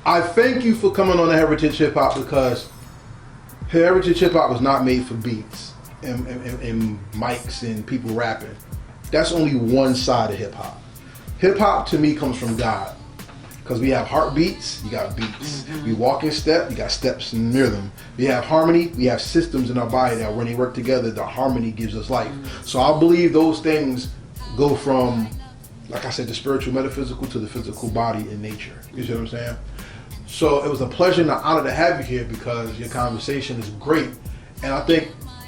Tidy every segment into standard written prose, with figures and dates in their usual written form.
I thank you for coming on the Heritage Hip Hop, because Heritage Hip Hop was not made for beats and mics and people rapping. That's only one side of hip hop. Hip hop to me comes from God, because we have heartbeats, you got beats. We walk in step, you got steps near them. We have harmony, we have systems in our body that when they work together, the harmony gives us life. So I believe those things go from, like I said, the spiritual, metaphysical to the physical body in nature. You see what I'm saying? So it was a pleasure and an honor to have you here, because your conversation is great. And I think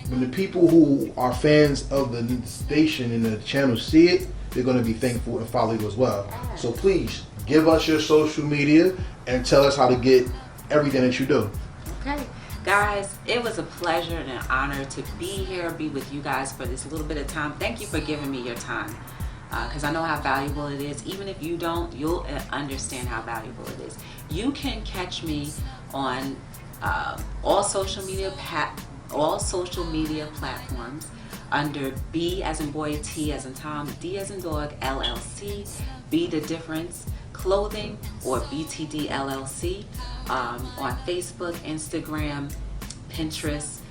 when the people who are fans of the station and the channel see it, they're going to be thankful and follow you as well. So please, give us your social media and tell us how to get everything that you do. Okay. Guys, it was a pleasure and an honor to be here, be with you guys for this little bit of time. Thank you for giving me your time, because I know how valuable it is. Even if you don't, you'll understand how valuable it is. You can catch me on all social media platforms under B as in boy, T as in Tom, D as in dog, LLC, Be the Difference Clothing, or BTD LLC, on Facebook, Instagram, Pinterest,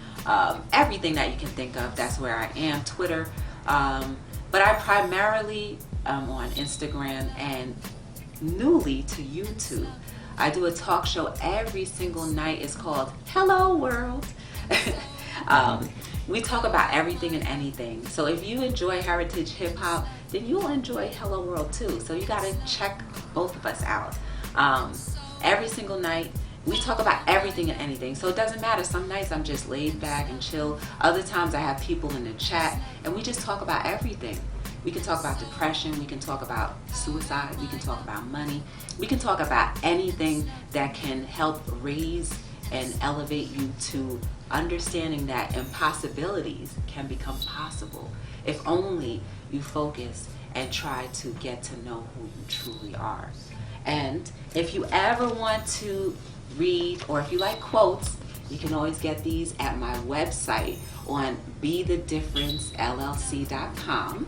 everything that you can think of. That's where I am. Twitter, but I primarily am on Instagram and newly to YouTube. I do a talk show every single night. It's called Hello World. We talk about everything and anything. So if you enjoy Heritage Hip Hop, then you'll enjoy Hello World too. So you gotta check both of us out. Every single night, we talk about everything and anything. So it doesn't matter. Some nights I'm just laid back and chill. Other times I have people in the chat and we just talk about everything. We can talk about depression, we can talk about suicide, we can talk about money. We can talk about anything that can help raise and elevate you to understanding that impossibilities can become possible if only you focus and try to get to know who you truly are. And if you ever want to read, or if you like quotes, you can always get these at my website on BeTheDifferenceLLC.com.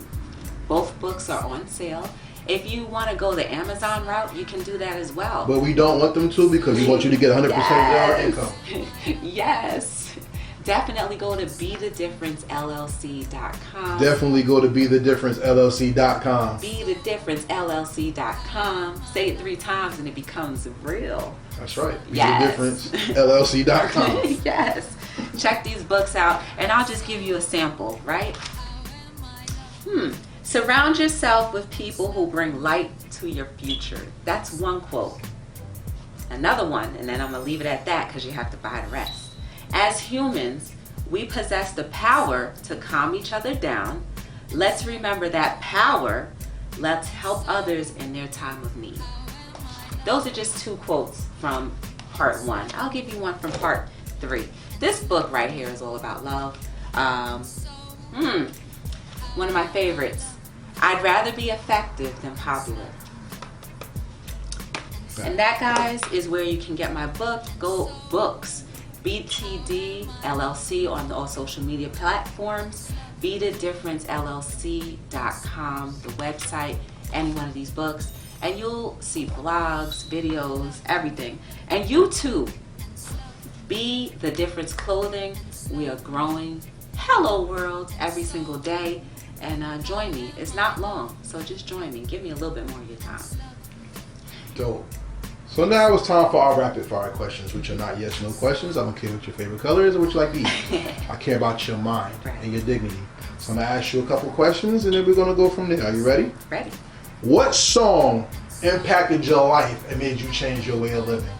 Both books are on sale. If you want to go the Amazon route, you can do that as well. But we don't want them to, because we want you to get 100% of our income. Yes. Definitely go to BeTheDifferenceLLC.com. Definitely go to BeTheDifferenceLLC.com. BeTheDifferenceLLC.com. Say it 3 times and it becomes real. That's right. Yes. BeTheDifferenceLLC.com. Yes. Check these books out, and I'll just give you a sample, right? Surround yourself with people who bring light to your future. That's one quote. Another one, and then I'm going to leave it at that because you have to buy the rest. As humans, we possess the power to calm each other down. Let's remember that power. Let's help others in their time of need. Those are just 2 quotes from part 1. I'll give you one from part 3. This book right here is all about love. One of my favorites. I'd rather be effective than popular. And that, guys, is where you can get my book. Go books. BTD LLC on all social media platforms. BeTheDifferenceLLC.com, the website, any one of these books. And you'll see blogs, videos, everything. And YouTube. Be the Difference Clothing. We are growing. Hello World every single day. And join me. It's not long, so just join me. Give me a little bit more of your time. Dope. So now it's time for our rapid fire questions, which are not yes, no questions. I don't care what your favorite color is or what you like to eat. I care about your mind and your dignity. So I'm going to ask you a couple questions, and then we're going to go from there. Are you ready? Ready. What song impacted your life and made you change your way of living?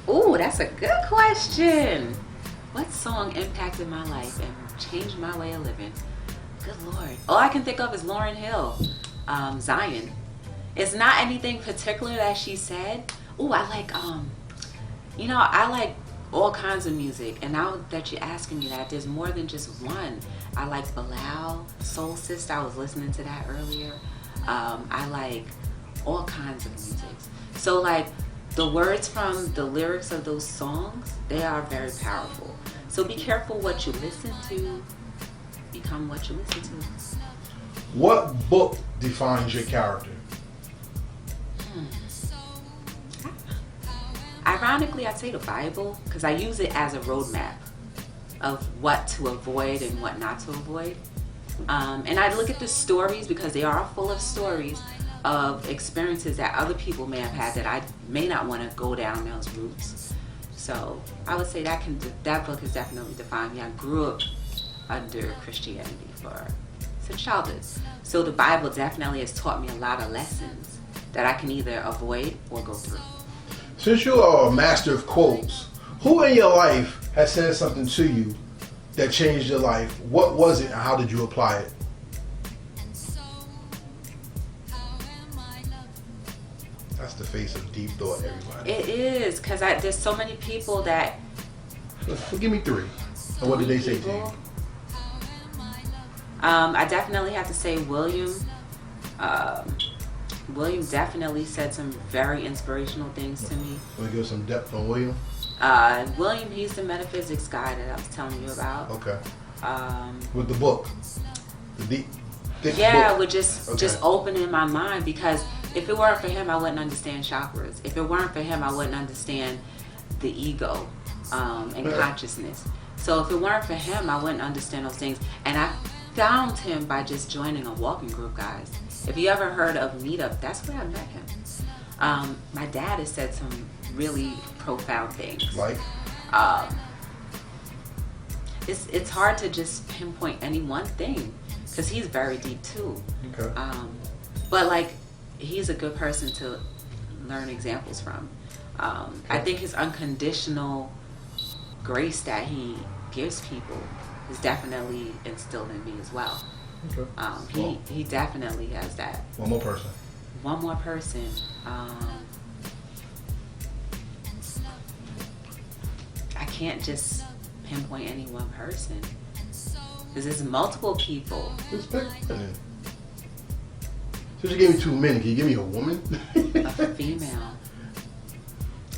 Ooh, that's a good question. What song impacted my life and changed my way of living? Good Lord. All I can think of is Lauryn Hill, Zion. It's not anything particular that she said. Ooh, I like, I like all kinds of music. And now that you're asking me that, there's more than just one. I like Bilal, Soul Sister. I was listening to that earlier. I like all kinds of music. So like the words from the lyrics of those songs, they are very powerful. So be careful what you listen to. Become what you listen to. What book defines your character? Ironically, I'd say the Bible, because I use it as a roadmap of what to avoid and what not to avoid. And I look at the stories because they are full of stories of experiences that other people may have had that I may not want to go down those routes. So I would say that book has definitely defined me. I grew up under Christianity since childhood. So the Bible definitely has taught me a lot of lessons that I can either avoid or go through. Since you are a master of quotes, who in your life has said something to you that changed your life? What was it and how did you apply it? That's the face of deep thought, everybody. It is, because there's so many people that... Give me 3. And what did they say to you? I definitely have to say William. William definitely said some very inspirational things to me. Want to give some depth on William? William, he's the metaphysics guy that I was telling you about. Okay. With the book, the deep, thick yeah, book. with just opening my mind, because if it weren't for him, I wouldn't understand chakras. If it weren't for him, I wouldn't understand the ego and consciousness. So if it weren't for him, I wouldn't understand those things. And I found him by just joining a walking group, guys. If you ever heard of Meetup, that's where I met him. My dad has said some really profound things. Like? It's hard to just pinpoint any one thing, because he's very deep too. Okay. But like, he's a good person to learn examples from. I think his unconditional grace that he gives people is definitely instilled in me as well. Okay. He definitely has that. One more person. One more person. I can't just pinpoint any one person, because there's multiple people. Just pick one then. Since you gave me 2 men, can you give me a woman? A female.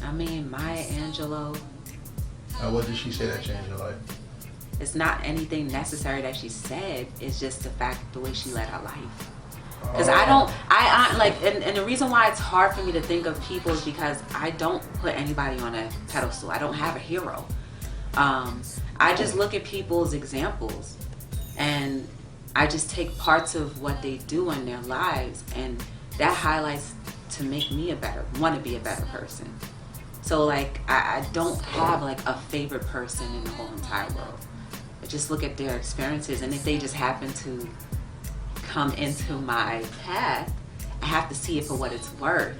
I mean, Maya Angelou. What did she say that changed your life? It's not anything necessary that she said. It's just the fact, the way she led her life. Because I like, and the reason why it's hard for me to think of people is because I don't put anybody on a pedestal. I don't have a hero. I just look at people's examples, and I just take parts of what they do in their lives, and that highlights to make me want to be a better person. So like, I don't have like a favorite person in the whole entire world. I just look at their experiences, and if they just happen to come into my path, I have to see it for what it's worth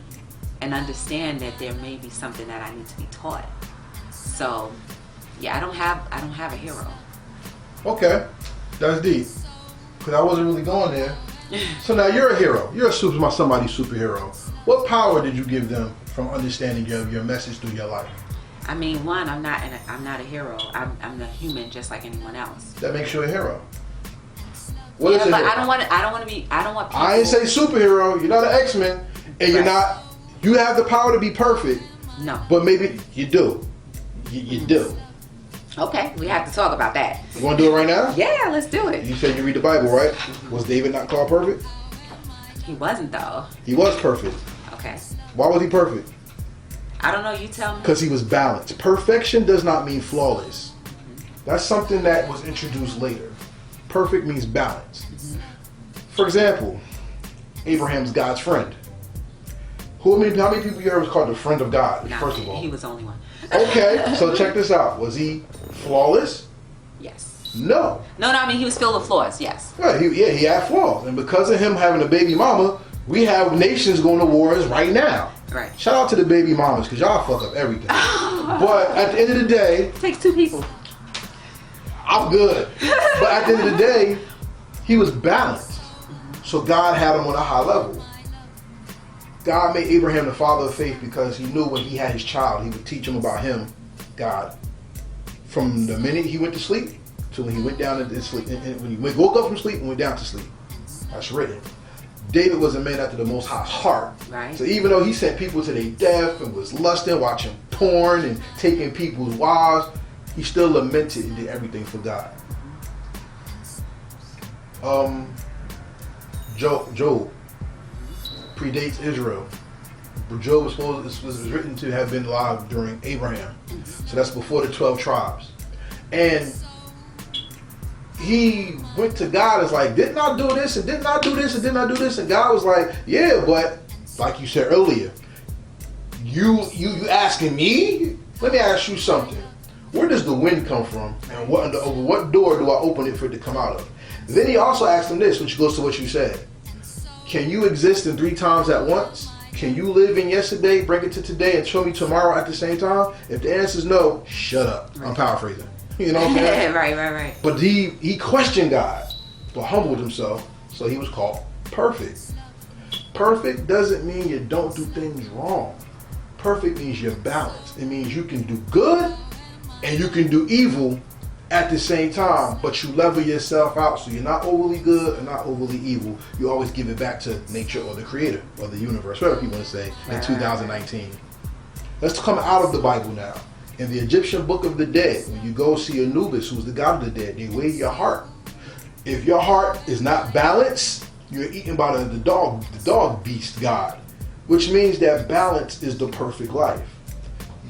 and understand that there may be something that I need to be taught. So yeah, I don't have a hero. Okay, that's deep. Because I wasn't really going there. So now you're a hero. You're somebody's superhero. What power did you give them from understanding your message through your life? I mean, one, I'm not a hero. I'm a human just like anyone else. That makes you a hero. What is but I don't want people. I ain't say superhero. You're not an X-Men, and you're not. You have the power to be perfect. No. But maybe you do. You do. Okay, we have to talk about that. You want to do it right now? Yeah, let's do it. You said you read the Bible, right? Mm-hmm. Was David not called perfect? He wasn't, though. He was perfect. Okay. Why was he perfect? I don't know. You tell me. Because he was balanced. Perfection does not mean flawless. Mm-hmm. That's something that was introduced later. Perfect means balanced. Mm-hmm. For example, Abraham's God's friend. How many people you heard was called the friend of God? No, first of all, he was the only one. Okay, so check this out. Was he flawless? Yes. No. No, I mean, he was filled with flaws, yes. Well, he had flaws. And because of him having a baby mama, we have nations going to wars right now. Right. Shout out to the baby mamas, because y'all fuck up everything. But at the end of the day... It takes 2 people. I'm good. But at the end of the day, he was balanced. So God had him on a high level. God made Abraham the father of faith because he knew when he had his child, he would teach him about him, God. From the minute he went to sleep to when he went down to sleep. And when he woke up from sleep and went down to sleep. That's written. David was a man after the Most High heart. Right. So even though he sent people to their death and was lusting, watching porn and taking people's wives, he still lamented and did everything for God. Job predates Israel. Job was written to have been alive during Abraham. So that's before the 12 tribes. And he went to God as like, didn't I do this and didn't I do this and didn't I do this? And God was like, yeah, but like you said earlier, you asking me? Let me ask you something. Where does the wind come from? And over what door do I open it for it to come out of? Then he also asked him this, which goes to what you said. Can you exist in 3 times at once? Can you live in yesterday, bring it to today, and show me tomorrow at the same time? If the answer is no, shut up. Right. I'm paraphrasing. You know what I'm saying? Right. But he questioned God, but humbled himself, so he was called perfect. Perfect doesn't mean you don't do things wrong. Perfect means you're balanced. It means you can do good and you can do evil at the same time, but you level yourself out so you're not overly good and not overly evil. You always give it back to nature or the creator or the universe, whatever you want to say, in 2019. Let's come out of the Bible now. In the Egyptian Book of the Dead, when you go see Anubis, who's the god of the dead, they weigh your heart. If your heart is not balanced, you're eaten by the dog beast god, which means that balance is the perfect life.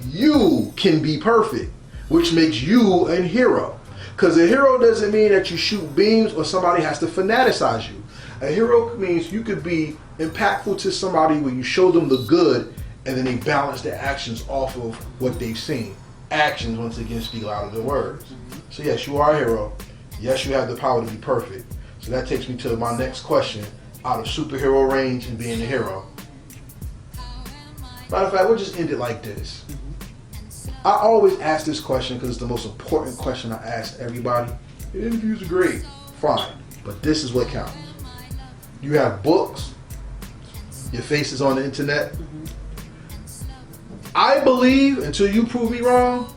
You can be perfect, which makes you a hero. Because a hero doesn't mean that you shoot beams or somebody has to fanaticize you. A hero means you could be impactful to somebody when you show them the good and then they balance their actions off of what they've seen. Actions, once again, speak louder than words. So yes, you are a hero. Yes, you have the power to be perfect. So that takes me to my next question. Out of superhero range and being a hero. Matter of fact, we'll just end it like this. I always ask this question because it's the most important question I ask everybody. The interviews are great, fine, but this is what counts. You have books, your face is on the internet. I believe, until you prove me wrong,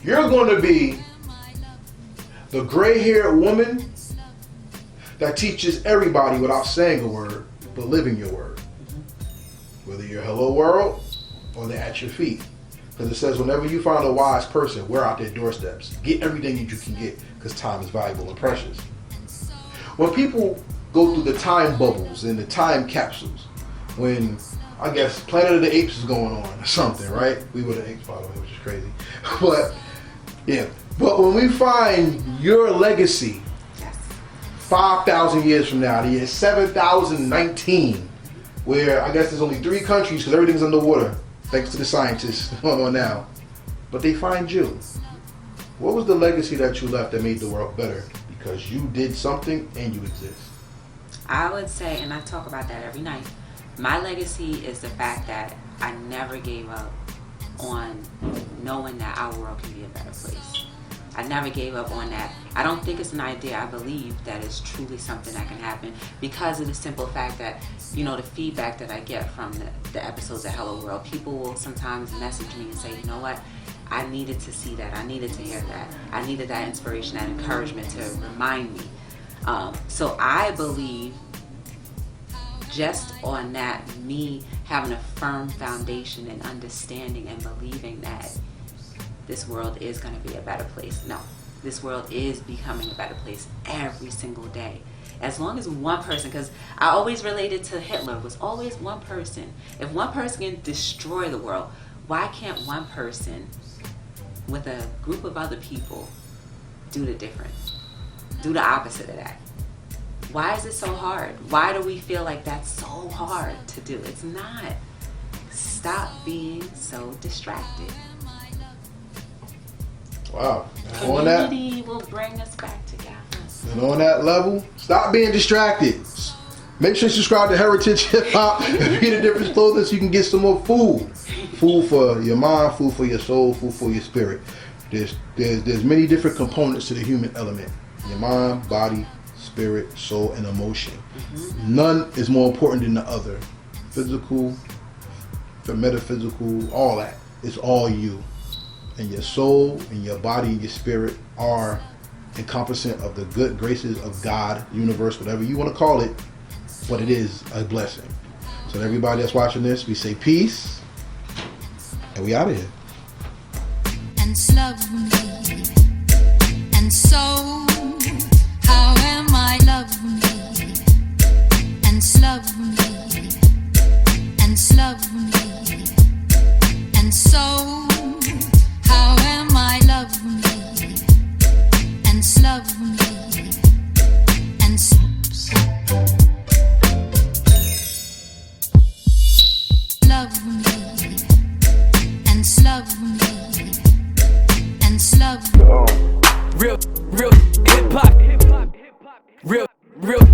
you're going to be the gray-haired woman that teaches everybody without saying a word, but living your word. Whether you're hello world or they're at your feet. Because it says whenever you find a wise person, we're out their doorsteps. Get everything that you can get because time is valuable and precious. When people go through the time bubbles and the time capsules, when I guess Planet of the Apes is going on or something, right? We were the apes, by the way, which is crazy. But yeah, but when we find your legacy 5,000 years from now, the year 7,019, where I guess there's only 3 countries because everything's underwater, thanks to the scientists going on now. But they find you. What was the legacy that you left that made the world better? Because you did something and you exist. I would say, and I talk about that every night, my legacy is the fact that I never gave up on knowing that our world can be a better place. I never gave up on that. I don't think it's an idea. I believe that it's truly something that can happen because of the simple fact that, you know, the feedback that I get from the episodes of Hello World, people will sometimes message me and say, you know what, I needed to see that. I needed to hear that. I needed that inspiration, that encouragement to remind me. So I believe just on that, me having a firm foundation and understanding and believing that this world is going to be a better place. No, this world is becoming a better place every single day. As long as one person, because I always related to Hitler, was always one person. If one person can destroy the world, why can't one person with a group of other people do the different? Do the opposite of that? Why is it so hard? Why do we feel like that's so hard to do? It's not. Stop being so distracted. Wow. Community will bring us back together. And on that level, stop being distracted. Make sure you subscribe to Heritage Hip Hop and read the different clothing so you can get some more food. Food for your mind, food for your soul, food for your spirit. There's many different components to the human element. Your mind, body, spirit, soul, and emotion. None is more important than the other. Physical, metaphysical, all that. It's all you. And your soul and your body and your spirit are encompassing of the good graces of God, universe, whatever you want to call it, but it is a blessing. So everybody that's watching this, we say peace, and we out of here. And slowly, and so, how am I lovely? And slowly, and and slowly, and so how am I love me, and slowly, and love me, and slowly, and slowly. Real hip hop, real